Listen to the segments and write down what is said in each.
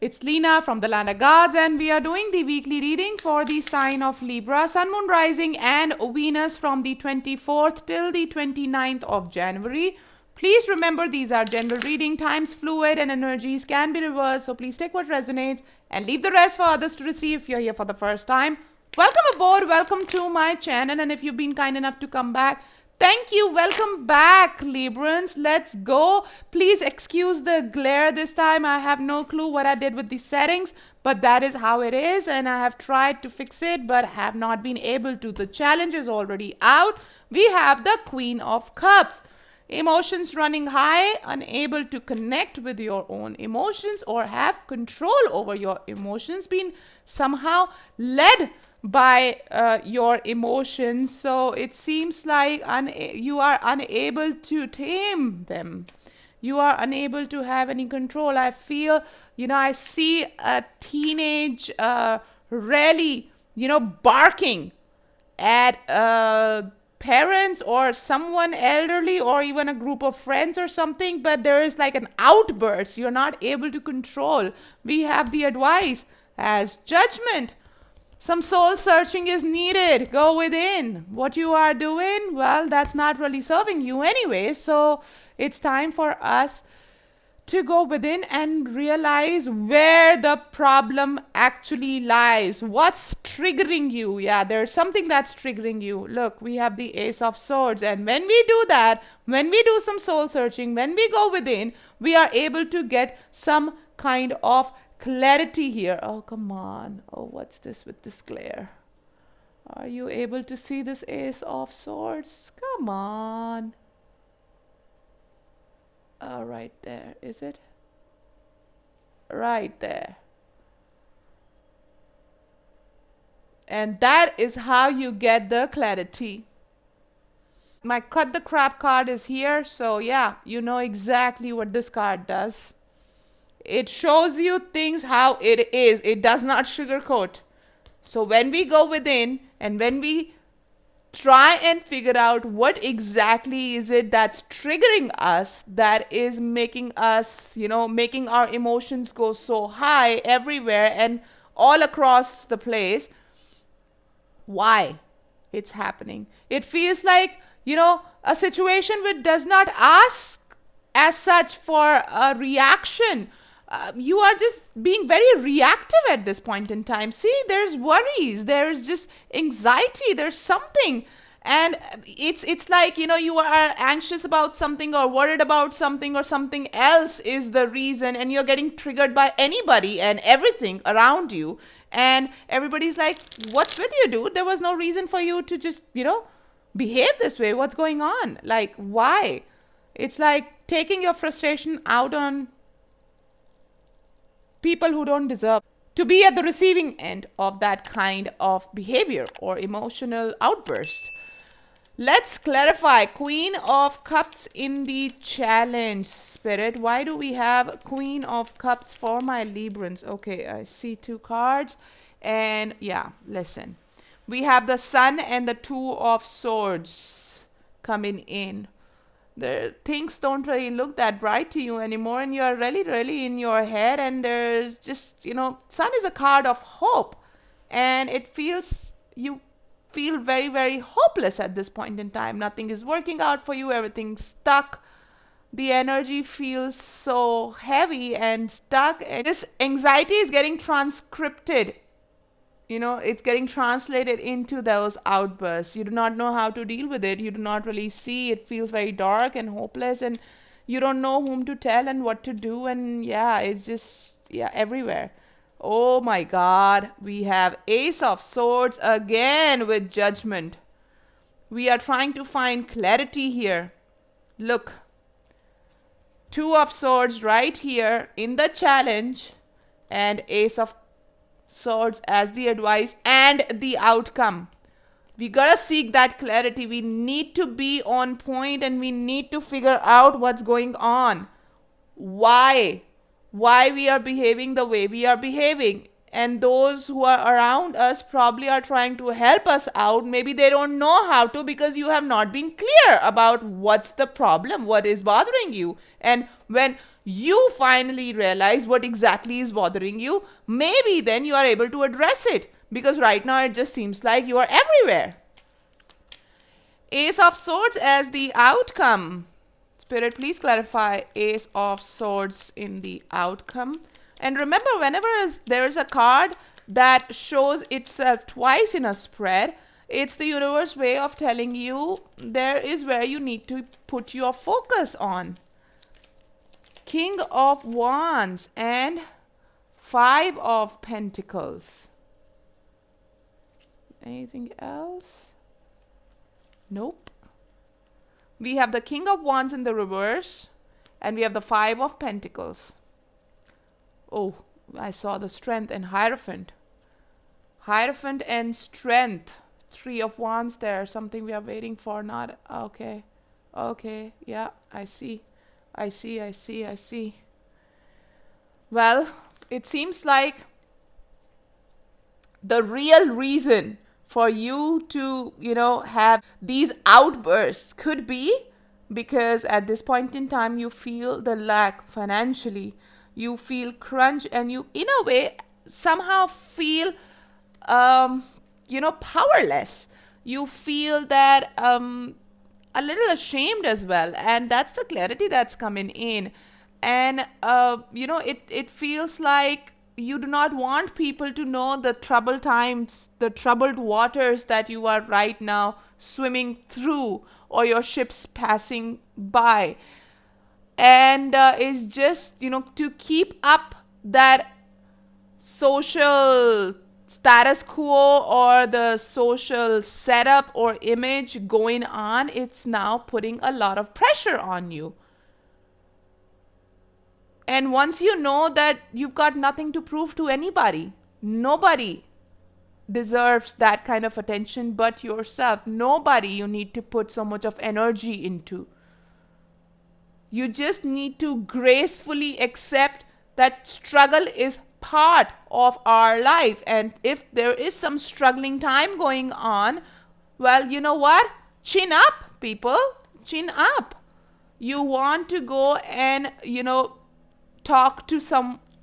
It's Leena from the Land of Gods, and we are doing the weekly reading for the sign of Libra, Sun, Moon, Rising, and Venus from the 24th till the 29th of January. Please remember these are general reading, times fluid, and energies can be reversed, so please take what resonates and leave the rest for others to receive if you're here for the first time. Welcome aboard, welcome to my channel, and if you've been kind enough to come back, thank you. Welcome back, Librans. Let's go. Please excuse the glare this time. I have no clue what I did with the settings, but that is how it is, and I have tried to fix it, but have not been able to. The challenge is already out. We have the Queen of Cups. Emotions running high, unable to connect with your own emotions or have control over your emotions, being somehow led by your emotions. So it seems like you are unable to tame them. You are unable to have any control. I feel, I see a teenage really, barking at parents or someone elderly or even a group of friends or something, but there is like an outburst you're not able to control. We have the advice as judgment. Some soul searching is needed. Go within. What you are doing, well, that's not really serving you anyway. So it's time for us to go within and realize where the problem actually lies. What's triggering you? Yeah, there's something that's triggering you. Look, we have the Ace of Swords. And when we do that, when we do some soul searching, when we go within, we are able to get some kind of clarity here. Oh, come on. Oh, what's this with this glare? Are you able to see this Ace of Swords? Come on. Oh, right there. Is it? Right there. And that is how you get the clarity. My Cut the Crap card is here. So yeah, you know exactly what this card does. It shows you things how it is. It does not sugarcoat. So when we go within and when we try and figure out what exactly is it that's triggering us, that is making us, making our emotions go so high everywhere and all across the place, why it's happening. It feels like, a situation which does not ask as such for a reaction. You are just being very reactive at this point in time. See, there's worries, there's just anxiety, there's something. And it's like, you are anxious about something or worried about something or something else is the reason, and you're getting triggered by anybody and everything around you. And everybody's like, what's with you, dude? There was no reason for you to just, behave this way. What's going on? Like, why? It's like taking your frustration out on people who don't deserve to be at the receiving end of that kind of behavior or emotional outburst. Let's clarify. Queen of Cups in the challenge, Spirit. Why do we have Queen of Cups for my Librans? Okay, I see two cards. And yeah, listen. We have the Sun and the Two of Swords coming in. Things don't really look that bright to you anymore, and you're really in your head, and there's just, Sun is a card of hope, and you feel very hopeless at this point in time. Nothing is working out for you, everything's stuck. The energy feels so heavy and stuck, and this anxiety is getting transcripted. It's getting translated into those outbursts. You do not know how to deal with it. You do not really see. It feels very dark and hopeless, and you don't know whom to tell and what to do. And yeah, it's just, everywhere. Oh my God. We have Ace of Swords again with Judgment. We are trying to find clarity here. Look. Two of Swords right here in the challenge, and Ace of Swords as the advice and the outcome. We gotta seek that clarity. We need to be on point, and we need to figure out what's going on. Why we are behaving the way we are behaving. And those who are around us probably are trying to help us out. Maybe they don't know how to because you have not been clear about what's the problem, what is bothering you. And when you finally realize what exactly is bothering you, maybe then you are able to address it, because right now it just seems like you are everywhere. Ace of Swords as the outcome. Spirit, please clarify Ace of Swords in the outcome. And remember, whenever there is a card that shows itself twice in a spread, it's the universe way of telling you there is where you need to put your focus on. King of Wands and Five of Pentacles. Anything else? Nope. We have the King of Wands in the reverse, and we have the Five of Pentacles. Oh, I saw the Strength and Hierophant. Hierophant and Strength. Three of Wands there. Something we are waiting for. Not okay. Okay. Yeah, I see. I see. Well, it seems like the real reason for you to, have these outbursts could be because at this point in time you feel the lack financially. You feel crunch, and you, in a way, somehow feel, powerless. You feel that a little ashamed as well. And that's the clarity that's coming in. And, it feels like you do not want people to know the troubled times, the troubled waters that you are right now swimming through, or your ships passing by. And it's just, to keep up that social status quo or the social setup or image going on, it's now putting a lot of pressure on you. And once you know that you've got nothing to prove to anybody, nobody deserves that kind of attention but yourself. Nobody you need to put so much of energy into. You just need to gracefully accept that struggle is part of our life. And if there is some struggling time going on, well, you know what? Chin up, people. Chin up. You want to go and, talk to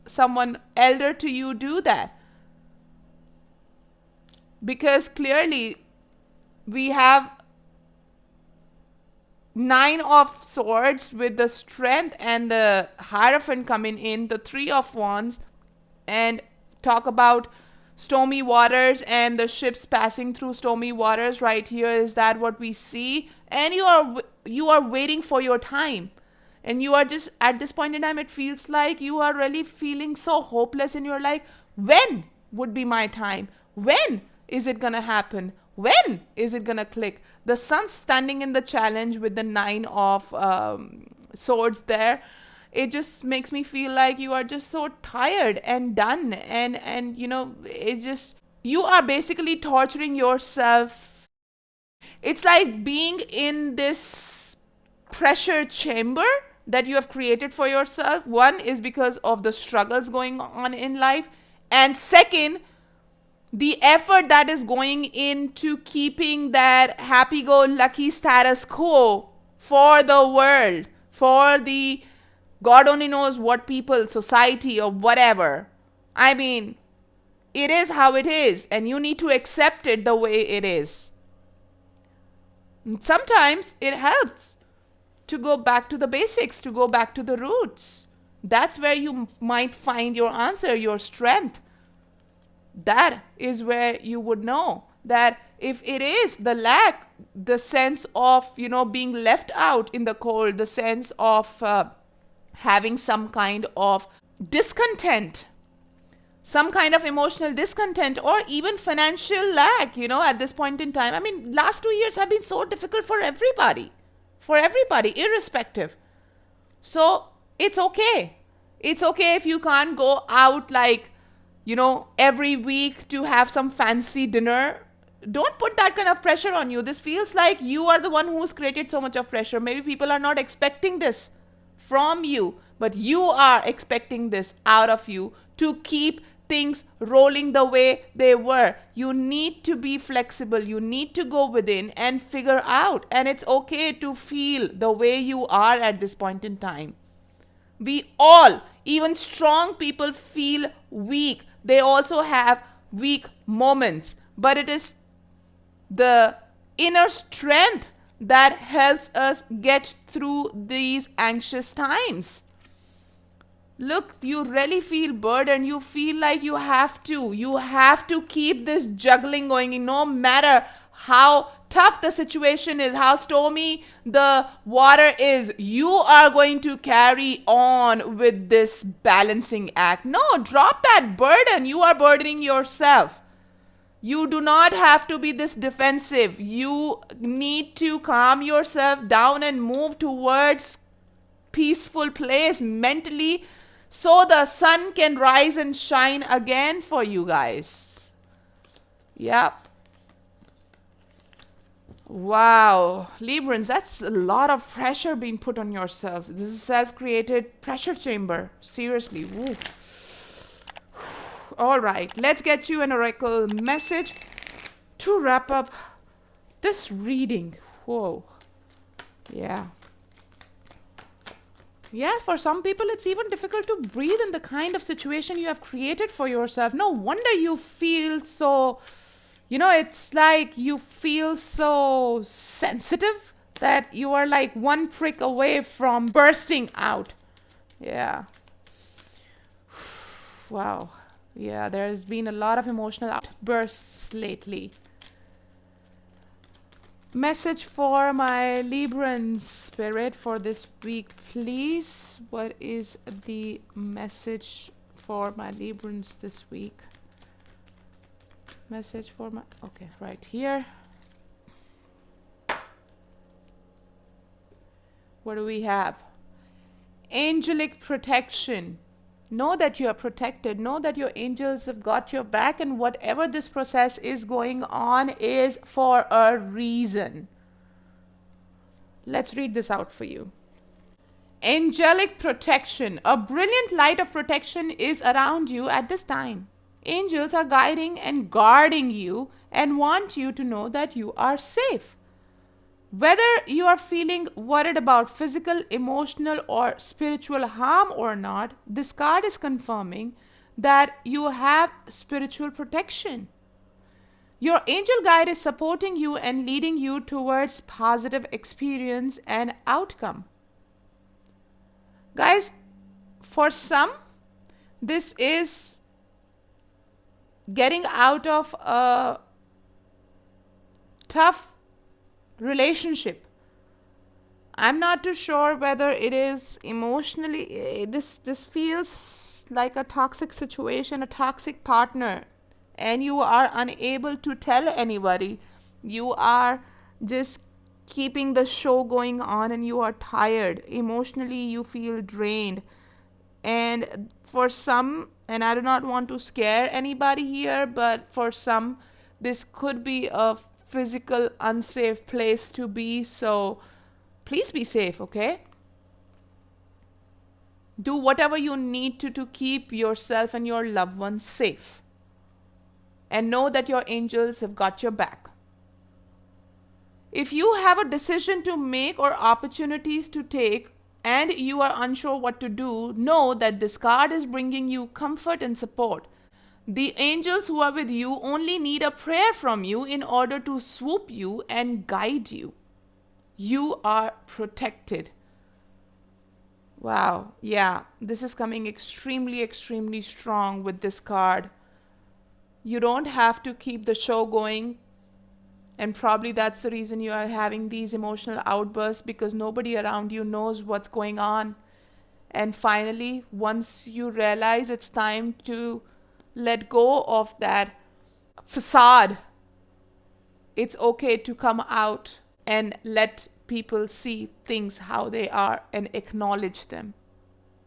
someone elder to you, do that. Because clearly we have Nine of Swords with the Strength and the Hierophant coming in, the Three of Wands, and talk about stormy waters and the ships passing through stormy waters. Right here, is that what we see? And you are waiting for your time. And you are just, at this point in time, it feels like you are really feeling so hopeless, and you're like, when would be my time? When is it going to happen? When is it going to click? The Sun standing in the challenge with the Nine of Swords there. It just makes me feel like you are just so tired and done. And it's just, you are basically torturing yourself. It's like being in this pressure chamber that you have created for yourself. One is because of the struggles going on in life. And second, the effort that is going into keeping that happy-go-lucky status quo for the world, for the God only knows what people, society, or whatever. I mean, it is how it is, and you need to accept it the way it is. And sometimes it helps to go back to the basics, to go back to the roots. That's where you might find your answer, your strength. That is where you would know that if it is the lack, the sense of, being left out in the cold, the sense of having some kind of discontent, some kind of emotional discontent, or even financial lack, at this point in time. I mean, last 2 years have been so difficult for everybody, irrespective. So it's okay. It's okay if you can't go out like, every week to have some fancy dinner. Don't put that kind of pressure on you. This feels like you are the one who's created so much of pressure. Maybe people are not expecting this from you, but you are expecting this out of you to keep things rolling the way they were. You need to be flexible. You need to go within and figure out. And it's okay to feel the way you are at this point in time. We all, even strong people, feel weak. They also have weak moments. But it is the inner strength that helps us get through these anxious times. Look, you really feel burdened. You feel like you have to keep this juggling going, no matter how tough the situation is, how stormy the water is. You are going to carry on with this balancing act. No, drop that burden. You are burdening yourself. You do not have to be this defensive. You need to calm yourself down and move towards peaceful place mentally, so the sun can rise and shine again for you guys. Yep. Wow. Librans, that's a lot of pressure being put on yourselves. This is a self-created pressure chamber. Seriously. Woo. All right. Let's get you an oracle message to wrap up this reading. Whoa. Yeah. Yes, for some people, it's even difficult to breathe in the kind of situation you have created for yourself. No wonder you feel so, it's like you feel so sensitive that you are like one prick away from bursting out. Yeah. Wow. Yeah, there's been a lot of emotional outbursts lately. Message for my Libran spirit for this week, please. What is the message for my Librans this week? Message for my... Okay, right here. What do we have? Angelic protection. Know that you are protected. Know that your angels have got your back, and whatever this process is going on is for a reason. Let's read this out for you. Angelic protection. A brilliant light of protection is around you at this time. Angels are guiding and guarding you and want you to know that you are safe. Whether you are feeling worried about physical, emotional, or spiritual harm or not, this card is confirming that you have spiritual protection. Your angel guide is supporting you and leading you towards positive experience and outcome. Guys, for some, this is getting out of a tough relationship. I'm not too sure whether it is emotionally, this feels like a toxic situation, a toxic partner, and you are unable to tell anybody. You are just keeping the show going on and you are tired. Emotionally, you feel drained. And for some, and I do not want to scare anybody here, but for some, this could be a physical unsafe place to be. So please be safe, okay? Do whatever you need to keep yourself and your loved ones safe. And know that your angels have got your back. If you have a decision to make or opportunities to take and you are unsure what to do, know that this card is bringing you comfort and support. The angels who are with you only need a prayer from you in order to swoop you and guide you. You are protected. Wow, yeah, this is coming extremely, extremely strong with this card. You don't have to keep the show going. And probably that's the reason you are having these emotional outbursts, because nobody around you knows what's going on. And finally, once you realize it's time to let go of that facade, it's okay to come out and let people see things how they are and acknowledge them.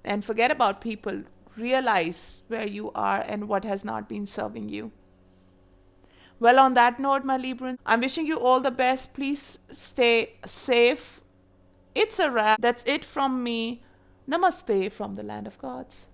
And forget about people. Realize where you are and what has not been serving you. Well, on that note, my Libran, I'm wishing you all the best. Please stay safe. It's a wrap. That's it from me. Namaste from the land of gods.